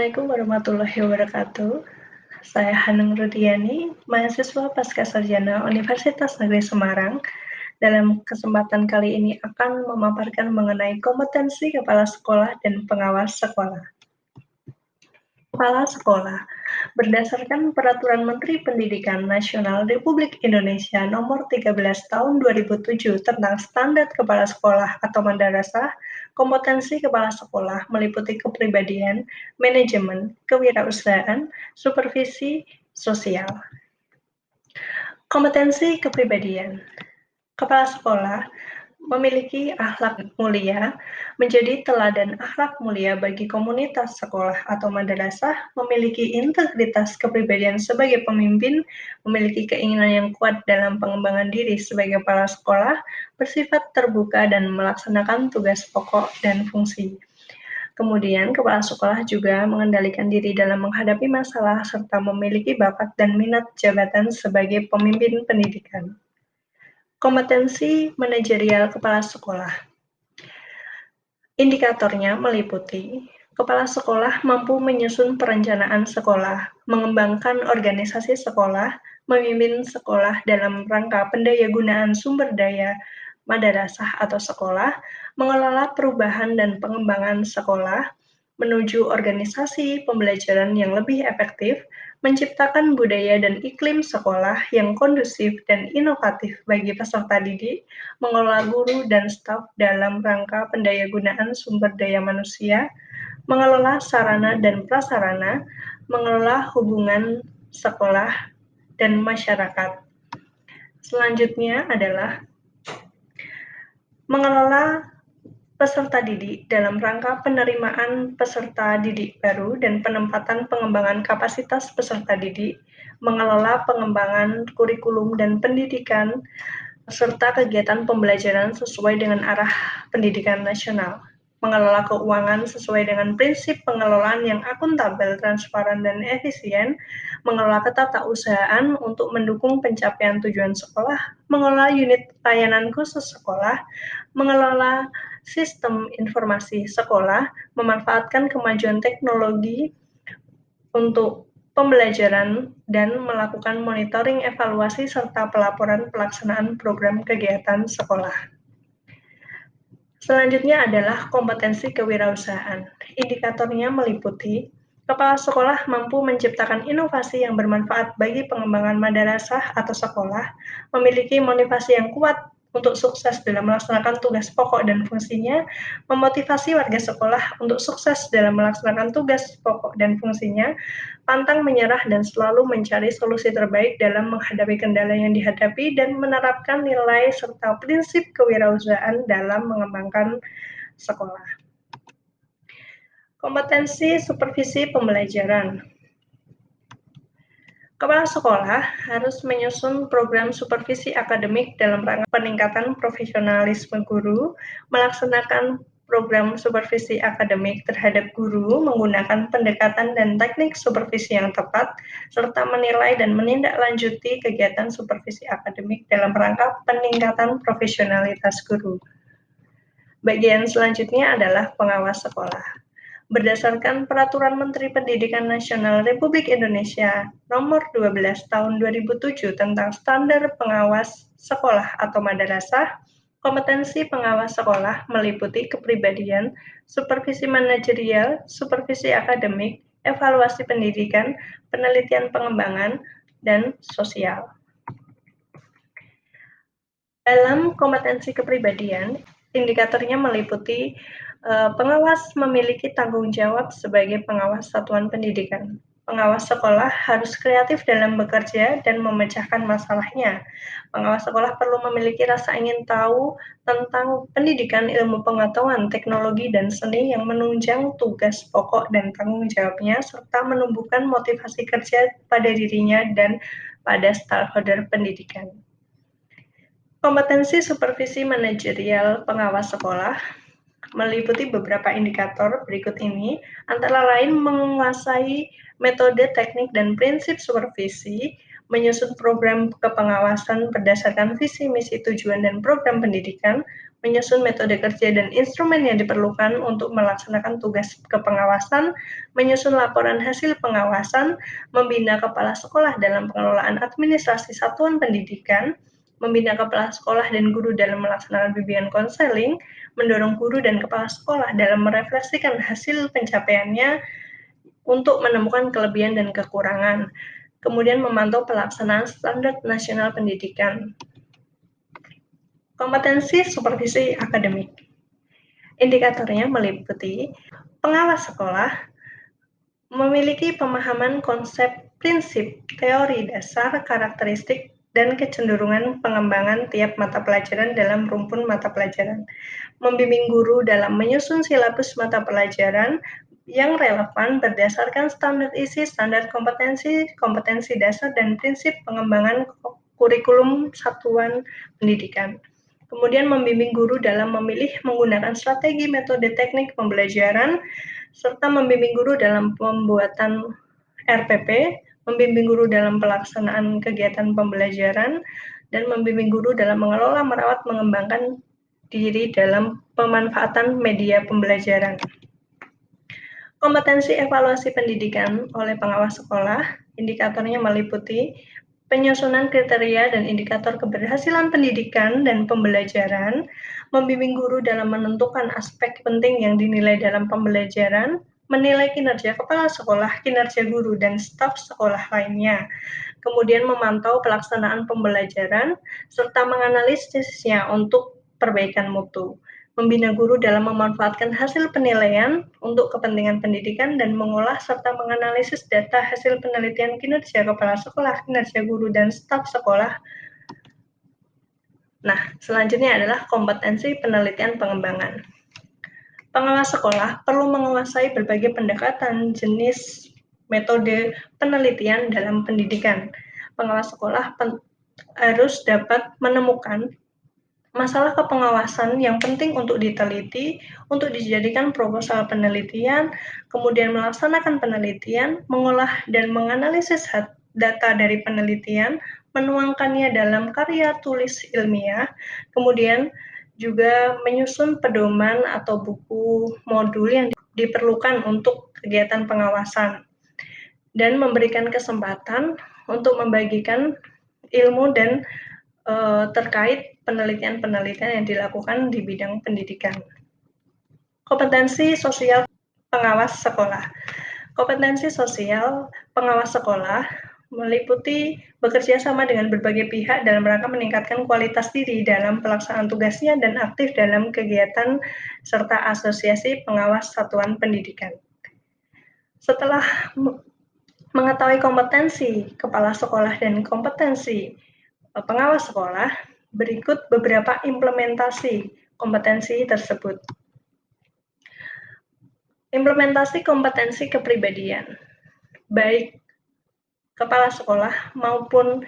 Assalamualaikum warahmatullahi wabarakatuh. Saya Hanung Rudiani, mahasiswa Pascasarjana Universitas Negeri Semarang. Dalam kesempatan kali ini akan memaparkan mengenai kompetensi kepala sekolah dan pengawas sekolah. Kepala sekolah, berdasarkan Peraturan Menteri Pendidikan Nasional Republik Indonesia Nomor 13 Tahun 2007 tentang Standar Kepala Sekolah atau Madrasah, kompetensi kepala sekolah meliputi kepribadian, manajemen, kewirausahaan, supervisi sosial. Kompetensi kepribadian. Kepala sekolah memiliki akhlak mulia, menjadi teladan akhlak mulia bagi komunitas sekolah atau madrasah, memiliki integritas kepribadian sebagai pemimpin, memiliki keinginan yang kuat dalam pengembangan diri sebagai kepala sekolah, bersifat terbuka dan melaksanakan tugas pokok dan fungsi. Kemudian, kepala sekolah juga mengendalikan diri dalam menghadapi masalah serta memiliki bakat dan minat jabatan sebagai pemimpin pendidikan. Kompetensi manajerial kepala sekolah. Indikatornya meliputi kepala sekolah mampu menyusun perencanaan sekolah, mengembangkan organisasi sekolah, memimpin sekolah dalam rangka pendayagunaan sumber daya madrasah atau sekolah, mengelola perubahan dan pengembangan sekolah, menuju organisasi pembelajaran yang lebih efektif, menciptakan budaya dan iklim sekolah yang kondusif dan inovatif bagi peserta didik, mengelola guru dan staf dalam rangka pendayagunaan sumber daya manusia, mengelola sarana dan prasarana, mengelola hubungan sekolah dan masyarakat. Selanjutnya adalah mengelola peserta didik dalam rangka penerimaan peserta didik baru dan penempatan pengembangan kapasitas peserta didik, mengelola pengembangan kurikulum dan pendidikan, serta kegiatan pembelajaran sesuai dengan arah pendidikan nasional, mengelola keuangan sesuai dengan prinsip pengelolaan yang akuntabel, transparan, dan efisien, mengelola ketatausahaan untuk mendukung pencapaian tujuan sekolah, mengelola unit layanan khusus sekolah, mengelola sistem informasi sekolah, memanfaatkan kemajuan teknologi untuk pembelajaran, dan melakukan monitoring, evaluasi, serta pelaporan pelaksanaan program kegiatan sekolah. Selanjutnya adalah kompetensi kewirausahaan. Indikatornya meliputi kepala sekolah mampu menciptakan inovasi yang bermanfaat bagi pengembangan madrasah atau sekolah, memiliki motivasi yang kuat untuk sukses dalam melaksanakan tugas pokok dan fungsinya, memotivasi warga sekolah untuk sukses dalam melaksanakan tugas pokok dan fungsinya, pantang menyerah dan selalu mencari solusi terbaik dalam menghadapi kendala yang dihadapi, dan menerapkan nilai serta prinsip kewirausahaan dalam mengembangkan sekolah. Kompetensi supervisi pembelajaran. Kepala sekolah harus menyusun program supervisi akademik dalam rangka peningkatan profesionalisme guru, melaksanakan program supervisi akademik terhadap guru menggunakan pendekatan dan teknik supervisi yang tepat, serta menilai dan menindaklanjuti kegiatan supervisi akademik dalam rangka peningkatan profesionalitas guru. Bagian selanjutnya adalah pengawas sekolah. Berdasarkan Peraturan Menteri Pendidikan Nasional Republik Indonesia Nomor 12 Tahun 2007 tentang Standar Pengawas Sekolah atau Madrasah, kompetensi pengawas sekolah meliputi kepribadian, supervisi manajerial, supervisi akademik, evaluasi pendidikan, penelitian pengembangan, dan sosial. Dalam kompetensi kepribadian, indikatornya meliputi pengawas memiliki tanggung jawab sebagai pengawas satuan pendidikan. Pengawas sekolah harus kreatif dalam bekerja dan memecahkan masalahnya. Pengawas sekolah perlu memiliki rasa ingin tahu tentang pendidikan, ilmu pengetahuan, teknologi, dan seni yang menunjang tugas pokok dan tanggung jawabnya, serta menumbuhkan motivasi kerja pada dirinya dan pada stakeholder pendidikan. Kompetensi supervisi manajerial pengawas sekolah meliputi beberapa indikator berikut ini, antara lain menguasai metode, teknik, dan prinsip supervisi, menyusun program kepengawasan berdasarkan visi, misi, tujuan, dan program pendidikan, menyusun metode kerja dan instrumen yang diperlukan untuk melaksanakan tugas kepengawasan, menyusun laporan hasil pengawasan, membina kepala sekolah dalam pengelolaan administrasi satuan pendidikan, membina kepala sekolah dan guru dalam melaksanakan bimbingan konseling, mendorong guru dan kepala sekolah dalam merefleksikan hasil pencapaiannya untuk menemukan kelebihan dan kekurangan. Kemudian memantau pelaksanaan standar nasional pendidikan. Kompetensi supervisi akademik. Indikatornya meliputi pengawas sekolah memiliki pemahaman konsep, prinsip, teori dasar, karakteristik, dan kecenderungan pengembangan tiap mata pelajaran dalam rumpun mata pelajaran. Membimbing guru dalam menyusun silabus mata pelajaran yang relevan berdasarkan standar isi, standar kompetensi, kompetensi dasar, dan prinsip pengembangan kurikulum satuan pendidikan. Kemudian membimbing guru dalam memilih menggunakan strategi, metode, teknik pembelajaran, serta membimbing guru dalam pembuatan RPP, membimbing guru dalam pelaksanaan kegiatan pembelajaran, dan membimbing guru dalam mengelola, merawat, mengembangkan diri dalam pemanfaatan media pembelajaran. Kompetensi evaluasi pendidikan oleh pengawas sekolah, indikatornya meliputi penyusunan kriteria dan indikator keberhasilan pendidikan dan pembelajaran, membimbing guru dalam menentukan aspek penting yang dinilai dalam pembelajaran, menilai kinerja kepala sekolah, kinerja guru, dan staf sekolah lainnya, kemudian memantau pelaksanaan pembelajaran, serta menganalisisnya untuk perbaikan mutu. Membina guru dalam memanfaatkan hasil penilaian untuk kepentingan pendidikan dan mengolah serta menganalisis data hasil penelitian kinerja kepala sekolah, kinerja guru, dan staf sekolah. Nah, selanjutnya adalah kompetensi penelitian pengembangan. Pengawas sekolah perlu menguasai berbagai pendekatan, jenis, metode penelitian dalam pendidikan. Pengawas sekolah harus dapat menemukan masalah kepengawasan yang penting untuk diteliti, untuk dijadikan proposal penelitian, kemudian melaksanakan penelitian, mengolah dan menganalisis data dari penelitian, menuangkannya dalam karya tulis ilmiah, kemudian juga menyusun pedoman atau buku modul yang diperlukan untuk kegiatan pengawasan, dan memberikan kesempatan untuk membagikan ilmu dan terkait penelitian-penelitian yang dilakukan di bidang pendidikan. Kompetensi sosial pengawas sekolah. Kompetensi sosial pengawas sekolah meliputi bekerja sama dengan berbagai pihak dalam rangka meningkatkan kualitas diri dalam pelaksanaan tugasnya dan aktif dalam kegiatan serta asosiasi pengawas satuan pendidikan. Setelah mengetahui kompetensi kepala sekolah dan kompetensi pengawas sekolah, berikut beberapa implementasi kompetensi tersebut. Implementasi kompetensi kepribadian, baik kepala sekolah maupun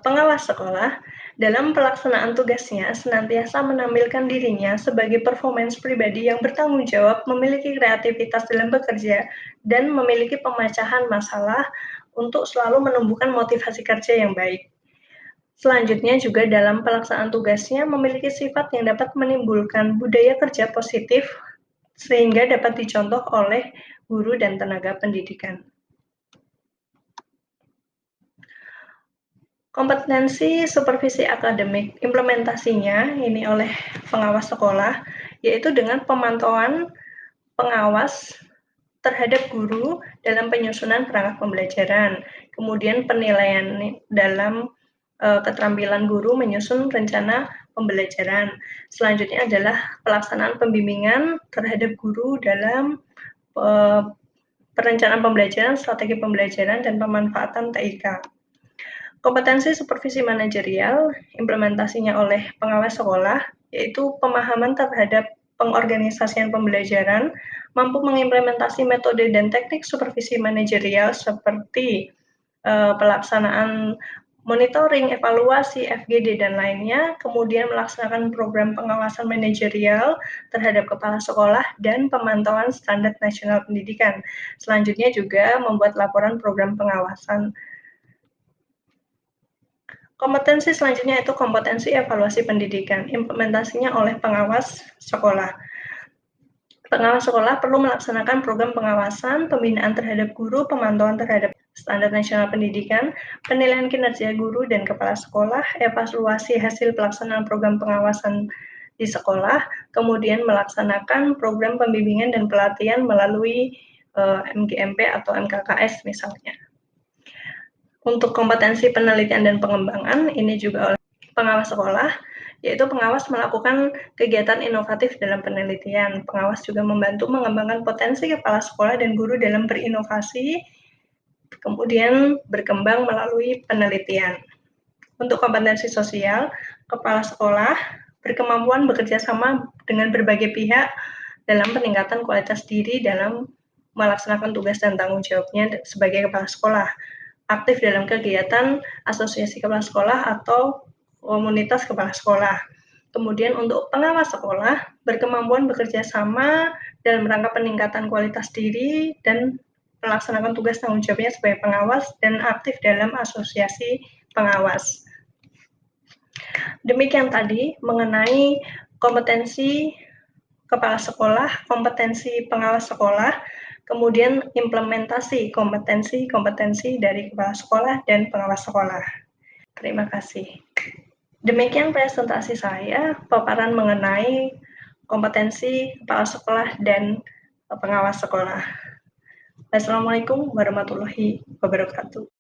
pengawas sekolah dalam pelaksanaan tugasnya senantiasa menampilkan dirinya sebagai performance pribadi yang bertanggung jawab, memiliki kreativitas dalam bekerja, dan memiliki pemecahan masalah untuk selalu menumbuhkan motivasi kerja yang baik. Selanjutnya juga dalam pelaksanaan tugasnya memiliki sifat yang dapat menimbulkan budaya kerja positif sehingga dapat dicontoh oleh guru dan tenaga pendidikan. Kompetensi supervisi akademik, implementasinya ini oleh pengawas sekolah, yaitu dengan pemantauan pengawas terhadap guru dalam penyusunan perangkat pembelajaran, kemudian penilaian dalam keterampilan guru menyusun rencana pembelajaran. Selanjutnya adalah pelaksanaan pembimbingan terhadap guru dalam perencanaan pembelajaran, strategi pembelajaran, dan pemanfaatan TIK. Kompetensi supervisi manajerial, implementasinya oleh pengawas sekolah, yaitu pemahaman terhadap pengorganisasian pembelajaran, mampu mengimplementasi metode dan teknik supervisi manajerial seperti pelaksanaan monitoring, evaluasi, FGD, dan lainnya, kemudian melaksanakan program pengawasan manajerial terhadap kepala sekolah dan pemantauan standar nasional pendidikan. Selanjutnya juga membuat laporan program pengawasan. Kompetensi selanjutnya itu kompetensi evaluasi pendidikan, implementasinya oleh pengawas sekolah. Pengawas sekolah perlu melaksanakan program pengawasan, pembinaan terhadap guru, pemantauan terhadap standar nasional pendidikan, penilaian kinerja guru dan kepala sekolah, evaluasi hasil pelaksanaan program pengawasan di sekolah, kemudian melaksanakan program pembimbingan dan pelatihan melalui MGMP atau MKKS misalnya. Untuk kompetensi penelitian dan pengembangan, ini juga oleh pengawas sekolah, yaitu pengawas melakukan kegiatan inovatif dalam penelitian. Pengawas juga membantu mengembangkan potensi kepala sekolah dan guru dalam berinovasi, kemudian berkembang melalui penelitian. Untuk kompetensi sosial, kepala sekolah berkemampuan bekerja sama dengan berbagai pihak dalam peningkatan kualitas diri dalam melaksanakan tugas dan tanggung jawabnya sebagai kepala sekolah. Aktif dalam kegiatan asosiasi kepala sekolah atau komunitas kepala sekolah. Kemudian untuk pengawas sekolah, berkemampuan bekerja sama dalam rangka peningkatan kualitas diri dan melaksanakan tugas tanggung jawabnya sebagai pengawas dan aktif dalam asosiasi pengawas. Demikian tadi mengenai kompetensi kepala sekolah, kompetensi pengawas sekolah, kemudian implementasi kompetensi dari kepala sekolah dan pengawas sekolah. Terima kasih. Demikian presentasi saya, paparan mengenai kompetensi kepala sekolah dan pengawas sekolah. Assalamualaikum warahmatullahi wabarakatuh.